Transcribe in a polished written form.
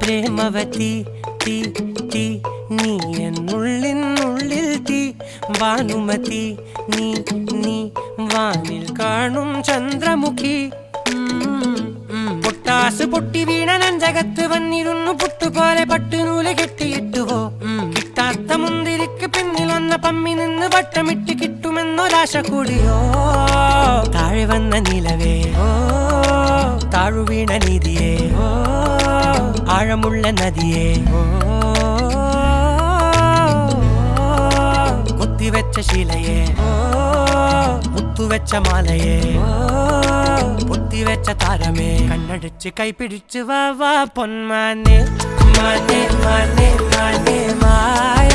പ്രേമവതി തീ തീ നീ എന്നുള്ളിൽ തീ ഭാനുമതി നീ നീ വാനിൽ കാണും ചന്ദ്രമുഖി പൊട്ടാസ് പൊട്ടി വീണ നഞ്ചകത്ത് വന്നിരുന്നു പുട്ടുപോലെ പട്ടുനൂല് കെട്ടിയിട്ടുവോ കിട്ടാത്ത മുന്തിരിക്ക് പിന്നിൽ വന്ന പമ്മി നിന്ന് വട്ടമിട്ട് കിട്ടുമെന്നൊരാശ കൂടിയോ താഴെ വന്ന നിലവേ ഓ താഴുവീണ നിധിയേ ഓ ആഴമുള്ള നദിയേ ഓ കൊത്തിവെച്ച ശിലയേ ഓ മുത്തുവെച്ച മാലയേ പൊത്തിവെച്ച താരമേ കണ്ണടിച്ച് കൈപിടിച്ച് വാ വാ പൊന്മാനെ മാനേ മാനേ മാനേ മായ